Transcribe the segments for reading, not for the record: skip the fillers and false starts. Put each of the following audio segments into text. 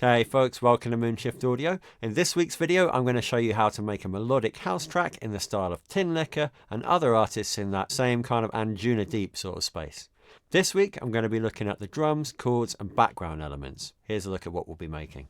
Hey folks, welcome to Moonshift Audio. In this week's video, I'm going to show you how to make a melodic house track in the style of Tinlicker and other artists in that same kind of Anjunadeep sort of space. This week, I'm going to be looking at the drums, chords, and background elements. Here's a look at what we'll be making.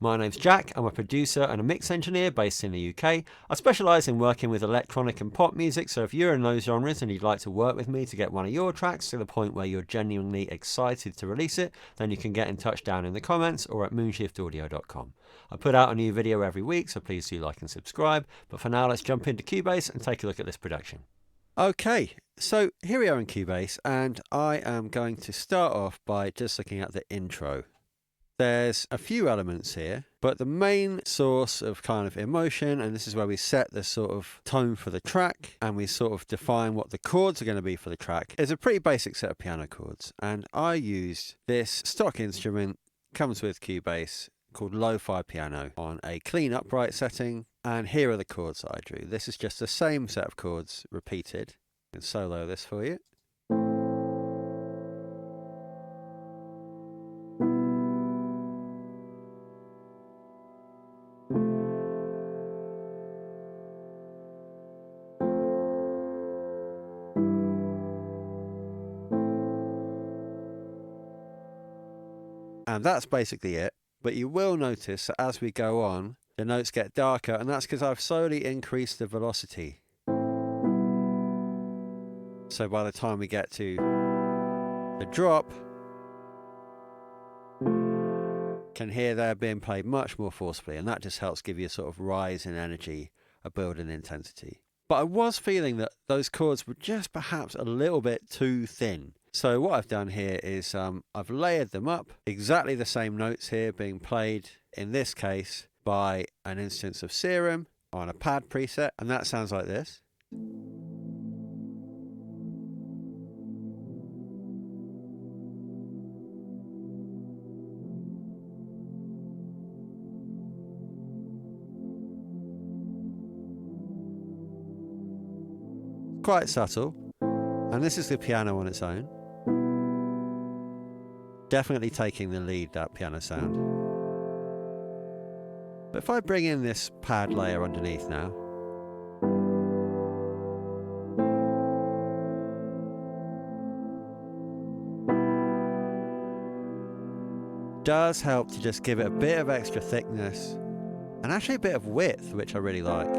My name's Jack, I'm a producer and a mix engineer based in the UK. I specialise in working with electronic and pop music, so if you're in those genres and you'd like to work with me to get one of your tracks to the point where you're genuinely excited to release it, then you can get in touch down in the comments or at moonshiftaudio.com. I put out a new video every week, so please do like and subscribe. But for now, let's jump into Cubase and take a look at this production. Okay, so here we are in Cubase, and I am going to start off by just looking at the intro. There's a few elements here, but the main source of kind of emotion, and this is where we set the sort of tone for the track, and we sort of define what the chords are going to be for the track, is a pretty basic set of piano chords. And I used this stock instrument, comes with Cubase, called Lo-Fi Piano, on a clean upright setting, and here are the chords that I drew. This is just the same set of chords repeated. I can solo this for you. And that's basically it, but you will notice that as we go on, the notes get darker, and that's because I've slowly increased the velocity. So by the time we get to the drop, you can hear they're being played much more forcefully, and that just helps give you a sort of rise in energy, a build in intensity. But I was feeling that those chords were just perhaps a little bit too thin. So what I've done here is I've layered them up, exactly the same notes here being played, in this case, by an instance of Serum on a pad preset, and that sounds like this. Quite subtle, and this is the piano on its own. Definitely taking the lead, that piano sound. But if I bring in this pad layer underneath now, does help to just give it a bit of extra thickness and actually a bit of width, which I really like.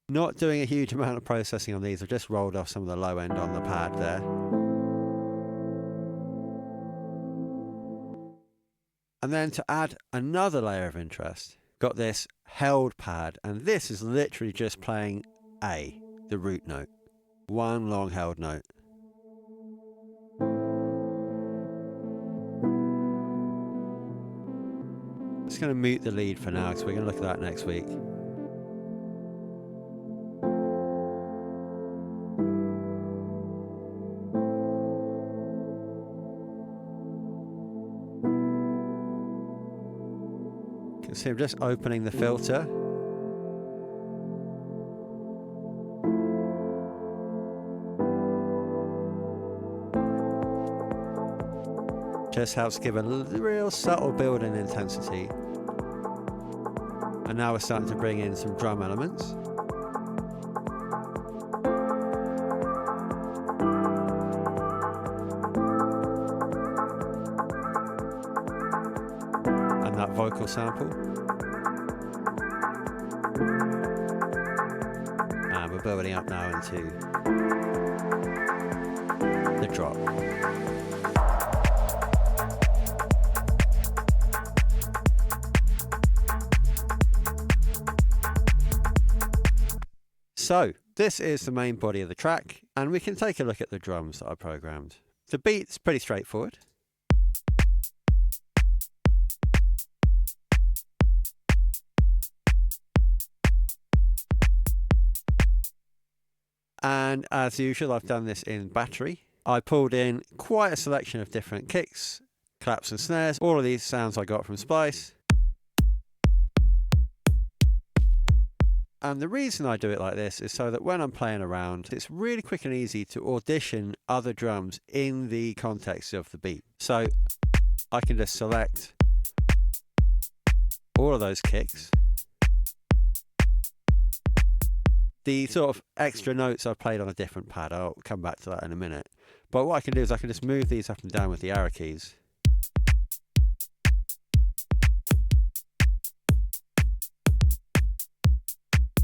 Not doing a huge amount of processing on these, I've just rolled off some of the low end on the pad there. And then to add another layer of interest, got this held pad, and this is literally just playing A, the root note. One long held note. just going to mute the lead for now because we're going to look at that next week. You can see I'm just opening the filter. Just helps give a real subtle build in intensity. And now we're starting to bring in some drum elements. And that vocal sample. And we're building up now into the drop. So, this is the main body of the track, and we can take a look at the drums that I programmed. The beat's pretty straightforward. And as usual, I've done this in battery. I pulled in quite a selection of different kicks, claps and snares. All of these sounds I got from Splice. And the reason I do it like this is so that when I'm playing around, it's really quick and easy to audition other drums in the context of the beat. So I can just select all of those kicks. The sort of extra notes I've played on a different pad, I'll come back to that in a minute. But what I can do is I can just move these up and down with the arrow keys.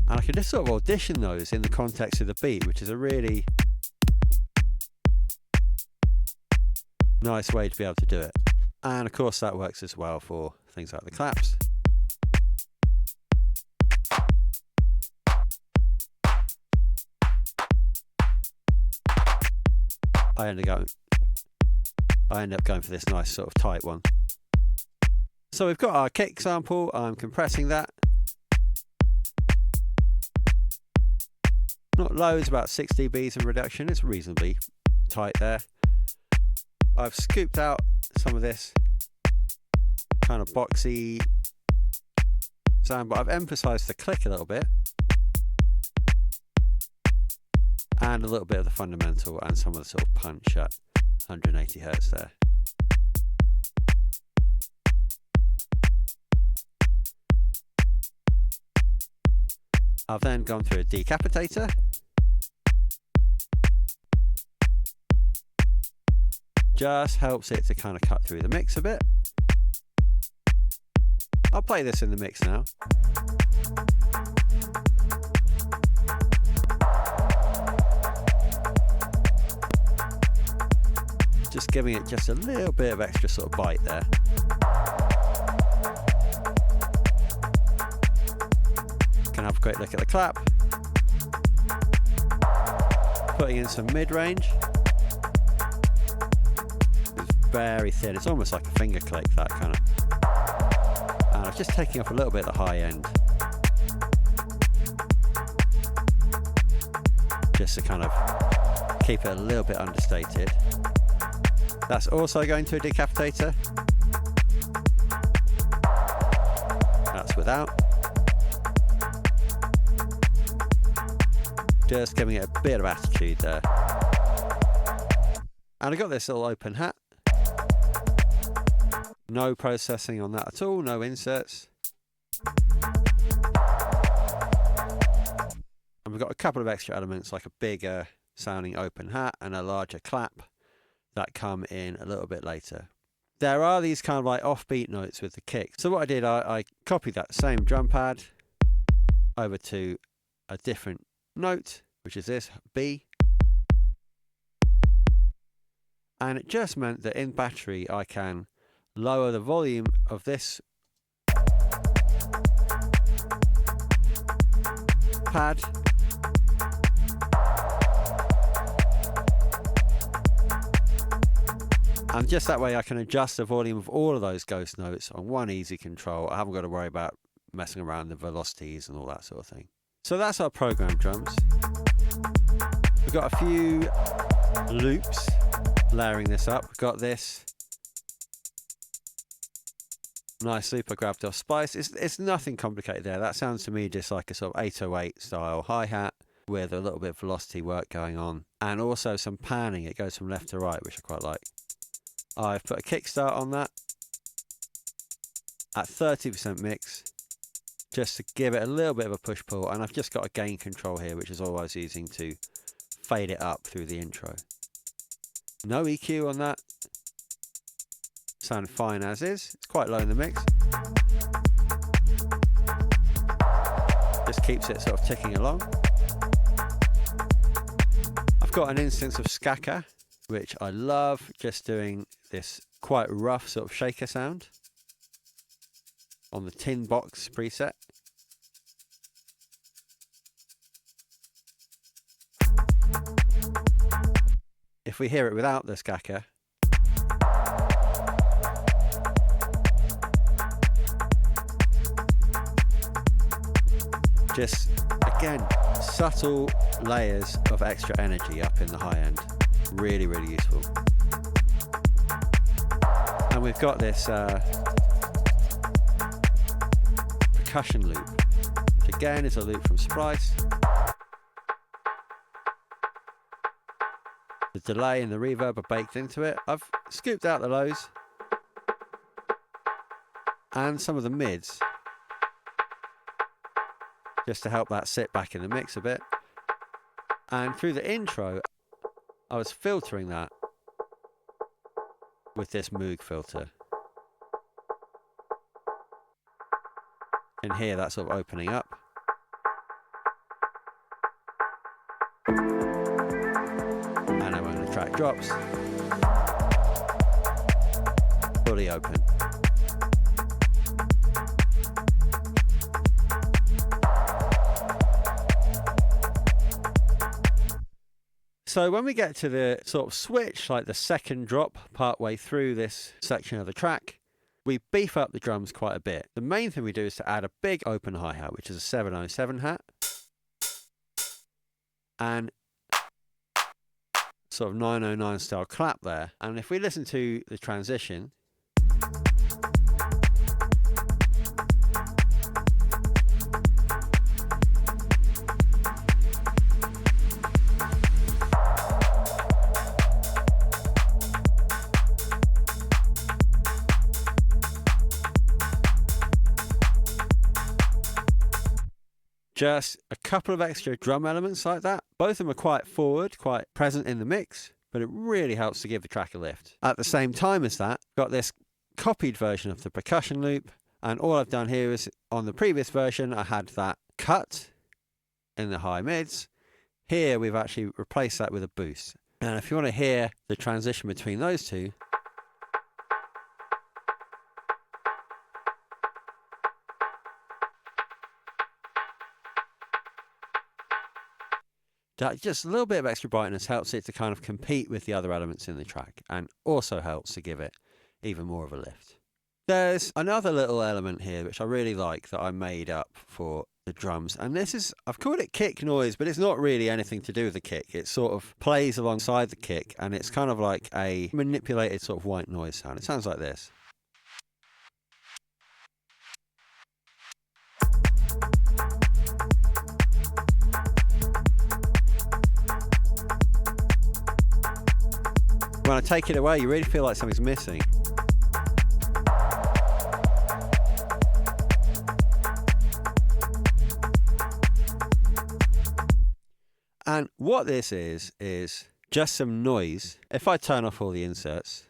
And I can just sort of audition those in the context of the beat, which is a really nice way to be able to do it. And of course that works as well for things like the claps. I end up going for this nice sort of tight one. So we've got our kick sample, I'm compressing that. Not loads, about 6 dBs of reduction, it's reasonably tight there. I've scooped out some of this kind of boxy sound, but I've emphasised the click a little bit. And a little bit of the fundamental and some of the sort of punch at 180 Hz there. I've then gone through a decapitator. Just helps it to kind of cut through the mix a bit. I'll play this in the mix now. Just giving it just a little bit of extra sort of bite there. Can have a quick look at the clap. Putting in some mid-range. It's very thin, it's almost like a finger click, that kind of. And I'm just taking off a little bit of the high end. Just to kind of keep it a little bit understated. That's also going to a decapitator. That's without. Just giving it a bit of attitude there. And I got this little open hat. No processing on that at all, no inserts. And we've got a couple of extra elements like a bigger sounding open hat and a larger clap that come in a little bit later. There are these kind of like offbeat notes with the kick. So what I did, I copied that same drum pad over to a different note, which is this, B. And it just meant that in battery I can lower the volume of this pad. And just that way I can adjust the volume of all of those ghost notes on one easy control. I haven't got to worry about messing around the velocities and all that sort of thing. So that's our program drums. We've got a few loops layering this up. We've got this nice loop I grabbed off Spice. It's nothing complicated there. That sounds to me just like a sort of 808 style hi-hat with a little bit of velocity work going on. And also some panning. It goes from left to right, which I quite like. I've put a kickstart on that at 30% mix, just to give it a little bit of a push-pull, and I've just got a gain control here, which is all I was using to fade it up through the intro. No EQ on that. Sound fine as is. It's quite low in the mix. Just keeps it sort of ticking along. I've got an instance of Skaka, which I love, just doing this quite rough sort of shaker sound on the tin box preset. If we hear it without the Skaka, just again subtle layers of extra energy up in the high end. Really, really useful. And we've got this percussion loop, which again is a loop from Splice. The delay and the reverb are baked into it. I've scooped out the lows and some of the mids just to help that sit back in the mix a bit. And through the intro, I was filtering that with this Moog filter. You can hear that sort of opening up. And then when the track drops, fully open. So when we get to the sort of switch, like the second drop partway through this section of the track, we beef up the drums quite a bit. The main thing we do is to add a big open hi-hat, which is a 707 hat, and sort of 909 style clap there. And if we listen to the transition, just a couple of extra drum elements like that. Both of them are quite forward, quite present in the mix, but it really helps to give the track a lift. At the same time as that, got this copied version of the percussion loop, and all I've done here is, on the previous version, I had that cut in the high mids. Here we've actually replaced that with a boost. And if you want to hear the transition between those two, that just a little bit of extra brightness helps it to kind of compete with the other elements in the track, and also helps to give it even more of a lift. There's another little element here which I really like that I made up for the drums, and this is, I've called it kick noise, but it's not really anything to do with the kick. It sort of plays alongside the kick, and it's kind of like a manipulated sort of white noise sound. It sounds like this. When I take it away, you really feel like something's missing. And what this is just some noise. If I turn off all the inserts,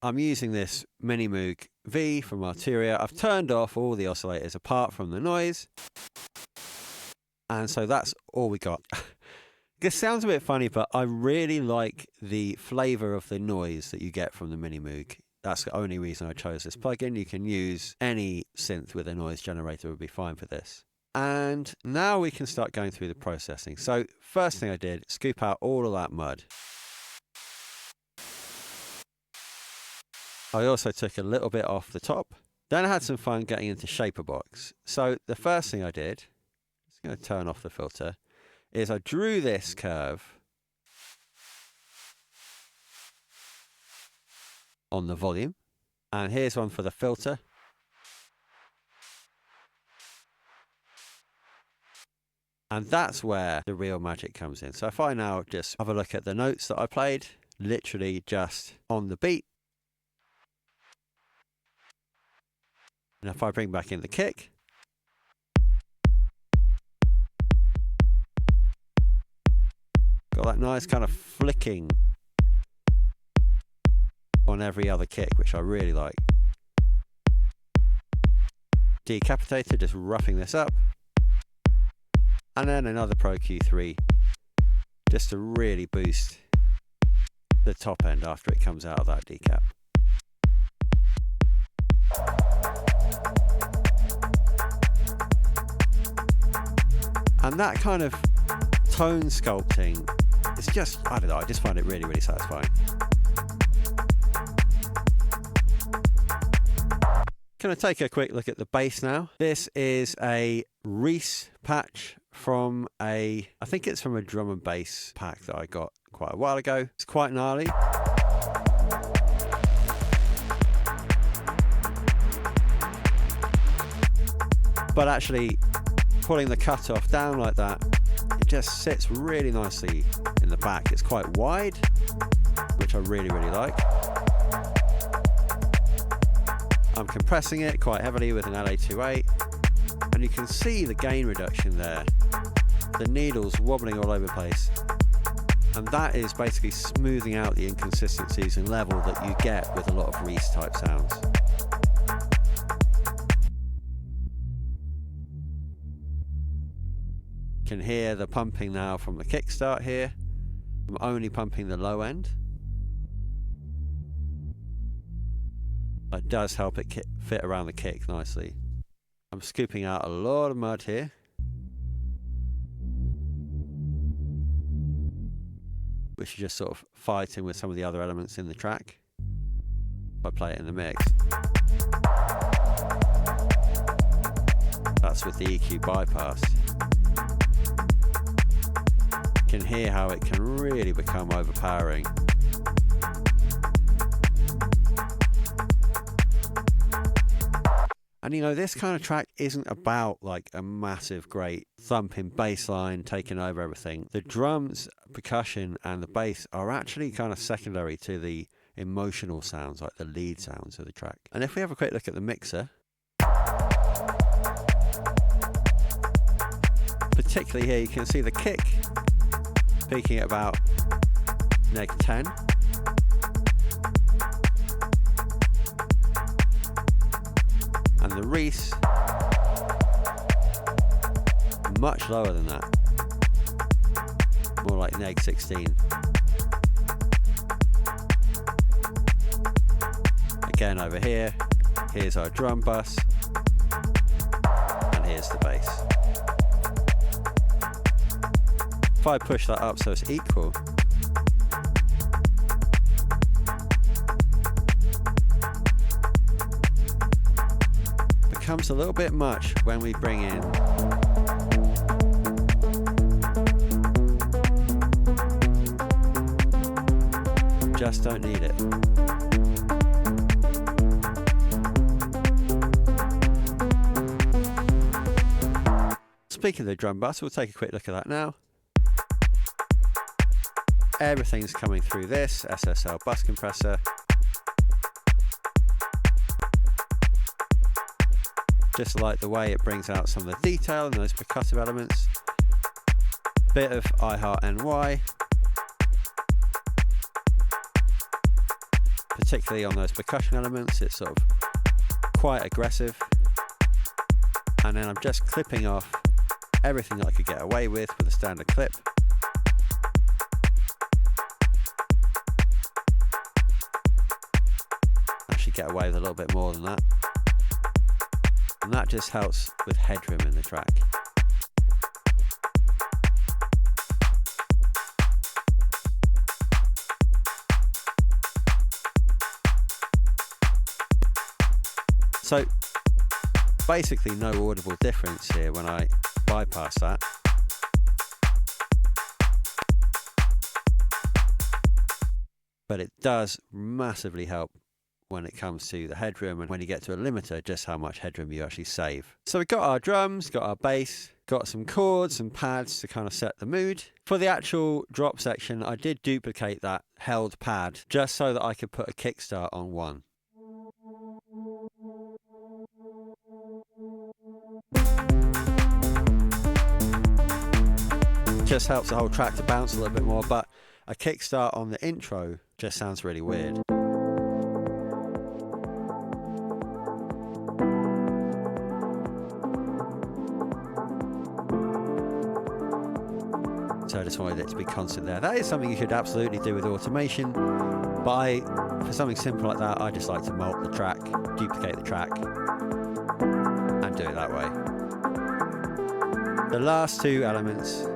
I'm using this Mini Moog V from Arturia. I've turned off all the oscillators apart from the noise. And so that's all we got. This sounds a bit funny, but I really like the flavour of the noise that you get from the Mini Moog. That's the only reason I chose this plugin. You can use any synth with a noise generator, would be fine for this. And now we can start going through the processing. So first thing I did, scoop out all of that mud. I also took a little bit off the top. Then I had some fun getting into Shaper Box. So the first thing I did, just going to turn off the filter, is I drew this curve on the volume. And here's one for the filter. And that's where the real magic comes in. So if I now just have a look at the notes that I played, literally just on the beat. And if I bring back in the kick, got that nice kind of flicking on every other kick, which I really like. Decapitator, just roughing this up. And then another Pro Q3, just to really boost the top end after it comes out of that decap. And that kind of tone sculpting is just, I don't know, I just find it really, really satisfying. Can I take a quick look at the bass now? This is a Reese patch from I think it's from a drum and bass pack that I got quite a while ago. It's quite gnarly. But actually, pulling the cutoff down like that, it just sits really nicely in the back. It's quite wide, which I really, really like. I'm compressing it quite heavily with an LA28, and you can see the gain reduction there. The needle's wobbling all over the place, and that is basically smoothing out the inconsistencies and level that you get with a lot of Reese type sounds. You can hear the pumping now from the kickstart here. I'm only pumping the low end. That does help it fit around the kick nicely. I'm scooping out a lot of mud here. Which is just sort of fighting with some of the other elements in the track. If I play it in the mix. That's with the EQ bypass. You can hear how it can really become overpowering. And you know, this kind of track isn't about like a massive, great thumping bass line taking over everything. The drums, percussion, and the bass are actually kind of secondary to the emotional sounds, like the lead sounds of the track. And if we have a quick look at the mixer, particularly here, you can see the kick peaking at about -10. And the Reese, much lower than that, more like -16. Again over here, here's our drum bus, and here's the bass. If I push that up so it's equal, becomes a little bit much when we bring in just don't need it. Speaking of the drum bus, we'll take a quick look at that now. Everything's coming through this SSL bus compressor. Just like the way it brings out some of the detail and those percussive elements. Bit of I Heart NY. Particularly on those percussion elements, it's sort of quite aggressive. And then I'm just clipping off everything that I could get away with a standard clip. Actually get away with a little bit more than that. And that just helps with headroom in the track. So basically no audible difference here when I bypass that. But it does massively help when it comes to the headroom, and when you get to a limiter, just how much headroom you actually save. So we've got our drums, got our bass, got some chords and pads to kind of set the mood. For the actual drop section, I did duplicate that held pad just so that I could put a kickstart on one. Just helps the whole track to bounce a little bit more, but a kickstart on the intro just sounds really weird. So I just wanted it to be constant there. That is something you should absolutely do with automation, but for something simple like that, I just like to mult the track, duplicate the track, and do it that way. The last two elements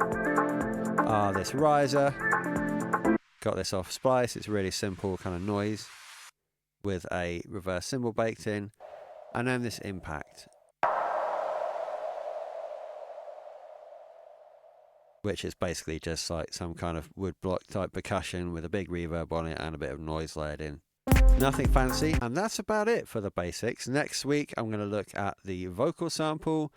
are this riser. Got this off Splice. It's really simple kind of noise with a reverse cymbal baked in, and then this impact, which is basically just like some kind of wood block type percussion with a big reverb on it and a bit of noise layered in. Nothing fancy, and that's about it for the basics. Next week I'm going to look at the vocal sample,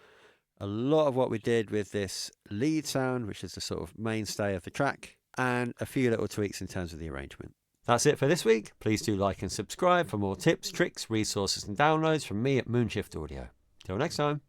a lot of what we did with this lead sound, which is the sort of mainstay of the track, and a few little tweaks in terms of the arrangement. That's it for this week. Please do like and subscribe for more tips, tricks, resources and downloads from me at Moonshift Audio. Till next time.